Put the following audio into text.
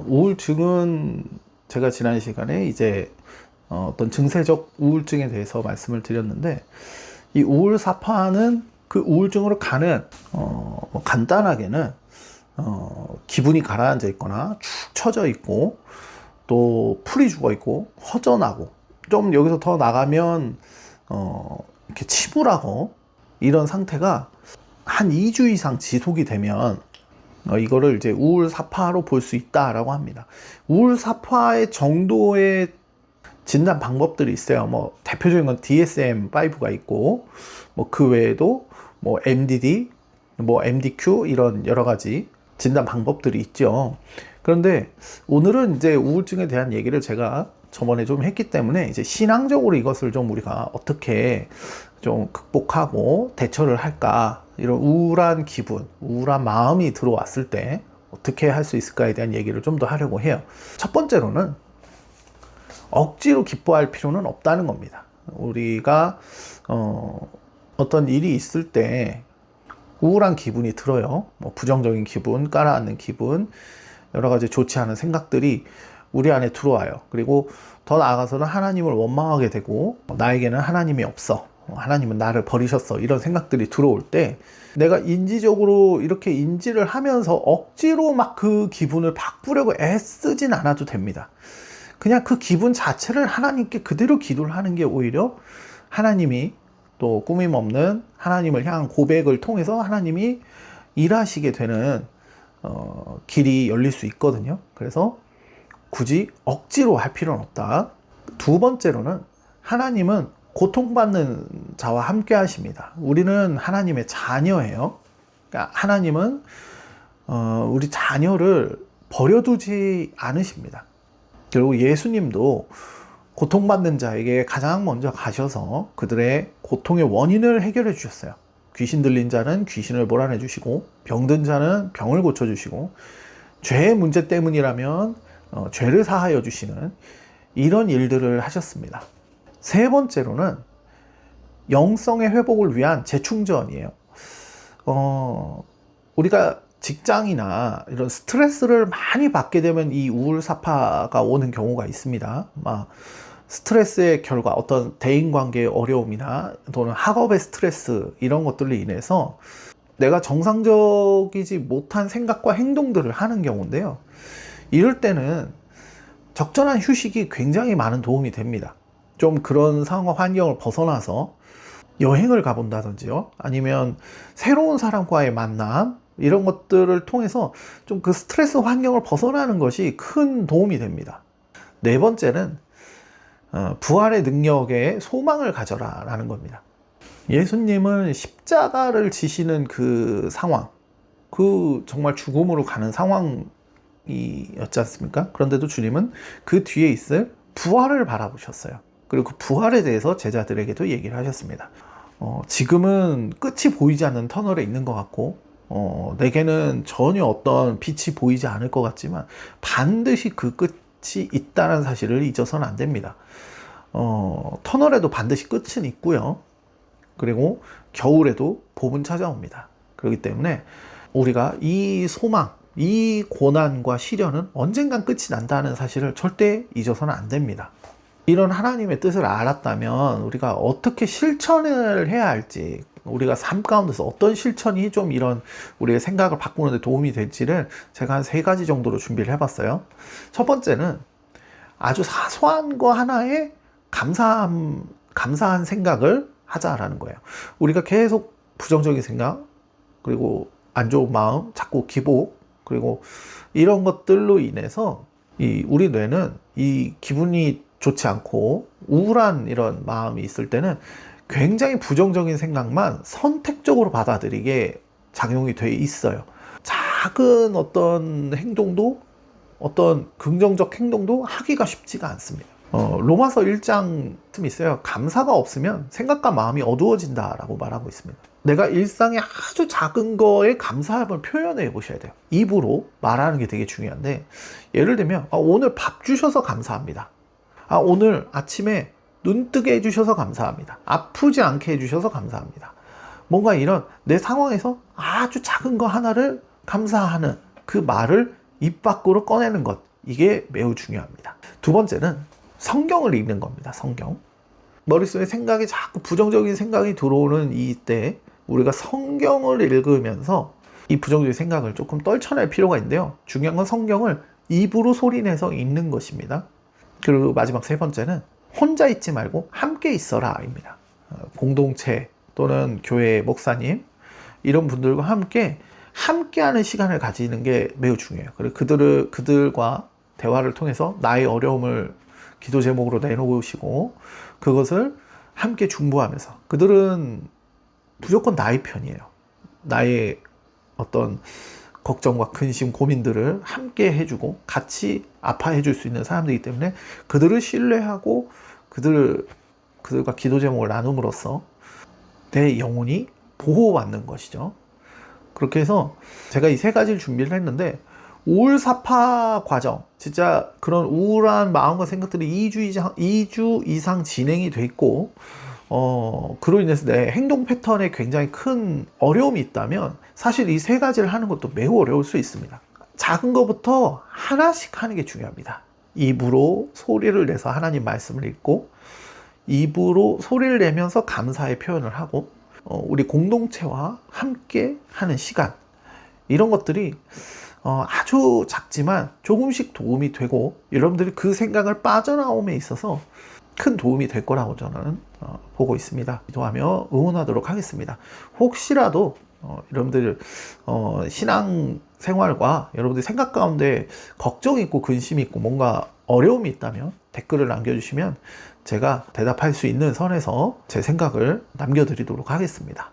우울증은 제가 지난 시간에 이제 어떤 증세적 우울증에 대해서 말씀을 드렸는데, 이 우울사파는 그 우울증으로 가는 간단하게는 기분이 가라앉아 있거나 축 처져 있고, 또 풀이 죽어 있고 허전하고, 좀 여기서 더 나가면 이렇게 침울하고, 이런 상태가 한 2주 이상 지속이 되면 이거를 이제 우울사파로 볼 수 있다라고 합니다. 우울사파의 정도의 진단 방법들이 있어요. 뭐 대표적인 건 DSM-5가 있고, 뭐 그 외에도 뭐 MDD, 뭐 MDQ 이런 여러 가지 진단 방법들이 있죠. 그런데 오늘은 이제 우울증에 대한 얘기를 제가 저번에 좀 했기 때문에, 이제 신앙적으로 이것을 좀 우리가 어떻게 좀 극복하고 대처를 할까, 이런 우울한 기분, 우울한 마음이 들어왔을 때 어떻게 할 수 있을까에 대한 얘기를 좀 더 하려고 해요. 첫 번째로는 억지로 기뻐할 필요는 없다는 겁니다. 우리가 어떤 일이 있을 때 우울한 기분이 들어요. 뭐 부정적인 기분, 깔아앉는 기분, 여러 가지 좋지 않은 생각들이 우리 안에 들어와요. 그리고 더 나아가서는 하나님을 원망하게 되고, 나에게는 하나님이 없어, 하나님은 나를 버리셨어, 이런 생각들이 들어올 때 내가 인지적으로 이렇게 인지를 하면서 억지로 막 그 기분을 바꾸려고 애쓰진 않아도 됩니다. 그냥 그 기분 자체를 하나님께 그대로 기도를 하는 게 오히려 하나님이 또 꾸밈 없는 하나님을 향한 고백을 통해서 하나님이 일하시게 되는 길이 열릴 수 있거든요. 그래서 굳이 억지로 할 필요는 없다. 두 번째로는 하나님은 고통받는 자와 함께 하십니다. 우리는 하나님의 자녀예요. 그러니까 하나님은 우리 자녀를 버려두지 않으십니다. 그리고 예수님도 고통받는 자에게 가장 먼저 가셔서 그들의 고통의 원인을 해결해 주셨어요. 귀신 들린 자는 귀신을 몰아내 주시고, 병든 자는 병을 고쳐 주시고, 죄의 문제 때문이라면 죄를 사하여 주시는 이런 일들을 하셨습니다. 세 번째로는 영성의 회복을 위한 재충전이에요. 우리가 직장이나 이런 스트레스를 많이 받게 되면 이 우울사파가 오는 경우가 있습니다. 막 스트레스의 결과, 어떤 대인관계의 어려움이나 또는 학업의 스트레스, 이런 것들로 인해서 내가 정상적이지 못한 생각과 행동들을 하는 경우인데요. 이럴 때는 적절한 휴식이 굉장히 많은 도움이 됩니다. 좀 그런 상황과 환경을 벗어나서 여행을 가본다든지요, 아니면 새로운 사람과의 만남, 이런 것들을 통해서 좀 그 스트레스 환경을 벗어나는 것이 큰 도움이 됩니다. 네 번째는 부활의 능력에 소망을 가져라 라는 겁니다. 예수님은 십자가를 지시는 그 상황, 그 정말 죽음으로 가는 상황이었지 않습니까? 그런데도 주님은 그 뒤에 있을 부활을 바라보셨어요. 그리고 그 부활에 대해서 제자들에게도 얘기를 하셨습니다. 지금은 끝이 보이지 않는 터널에 있는 것 같고, 내게는 전혀 어떤 빛이 보이지 않을 것 같지만 반드시 그 끝이 있다는 사실을 잊어서는 안 됩니다. 터널에도 반드시 끝은 있고요. 그리고 겨울에도 봄은 찾아옵니다. 그렇기 때문에 우리가 이 소망, 이 고난과 시련은 언젠간 끝이 난다는 사실을 절대 잊어서는 안 됩니다. 이런 하나님의 뜻을 알았다면 우리가 어떻게 실천을 해야 할지, 우리가 삶 가운데서 어떤 실천이 좀 이런 우리의 생각을 바꾸는 데 도움이 될지를 제가 한 3가지 정도로 준비를 해봤어요. 첫 번째는 아주 사소한 거 하나에 감사한 생각을 하자라는 거예요. 우리가 계속 부정적인 생각, 그리고 안 좋은 마음, 자꾸 기복, 그리고 이런 것들로 인해서 우리 뇌는 이 기분이 좋지 않고 우울한 이런 마음이 있을 때는 굉장히 부정적인 생각만 선택적으로 받아들이게 작용이 돼 있어요. 작은 어떤 행동도, 어떤 긍정적 행동도 하기가 쉽지가 않습니다. 로마서 1장 있어요. 감사가 없으면 생각과 마음이 어두워진다라고 말하고 있습니다. 내가 일상의 아주 작은 거에 감사함을 표현해 보셔야 돼요. 입으로 말하는 게 되게 중요한데, 예를 들면 오늘 밥 주셔서 감사합니다. 오늘 아침에 눈 뜨게 해주셔서 감사합니다. 아프지 않게 해주셔서 감사합니다. 뭔가 이런 내 상황에서 아주 작은 거 하나를 감사하는 그 말을 입 밖으로 꺼내는 것, 이게 매우 중요합니다. 두 번째는 성경을 읽는 겁니다. 성경. 머릿속에 생각이 자꾸 부정적인 생각이 들어오는 이때 우리가 성경을 읽으면서 이 부정적인 생각을 조금 떨쳐낼 필요가 있는데요. 중요한 건 성경을 입으로 소리내서 읽는 것입니다. 그리고 마지막 세 번째는 혼자 있지 말고 함께 있어라 입니다. 공동체 또는 교회 목사님 이런 분들과 함께하는 시간을 가지는 게 매우 중요해요. 그리고 그들과 대화를 통해서 나의 어려움을 기도 제목으로 내놓으시고 그것을 함께 중보하면서 그들은 무조건 나의 편이에요. 나의 어떤 걱정과 근심, 고민들을 함께 해주고 같이 아파해 줄 수 있는 사람들이기 때문에 그들을 신뢰하고 그들과 기도 제목을 나눔으로써 내 영혼이 보호받는 것이죠. 그렇게 해서 제가 이 세 가지를 준비를 했는데 우울사파 과정, 진짜 그런 우울한 마음과 생각들이 2주 이상 진행이 돼 있고 그로 인해서 내 행동 패턴에 굉장히 큰 어려움이 있다면 사실 이 세 가지를 하는 것도 매우 어려울 수 있습니다. 작은 것부터 하나씩 하는 게 중요합니다. 입으로 소리를 내서 하나님 말씀을 읽고 입으로 소리를 내면서 감사의 표현을 하고 우리 공동체와 함께 하는 시간 이런 것들이 아주 작지만 조금씩 도움이 되고 여러분들이 그 생각을 빠져나옴에 있어서 큰 도움이 될 거라고 저는 보고 있습니다. 기도하며 응원하도록 하겠습니다. 혹시라도 여러분들 신앙 생활과 여러분들 생각 가운데 걱정이 있고 근심이 있고 뭔가 어려움이 있다면 댓글을 남겨주시면 제가 대답할 수 있는 선에서 제 생각을 남겨드리도록 하겠습니다.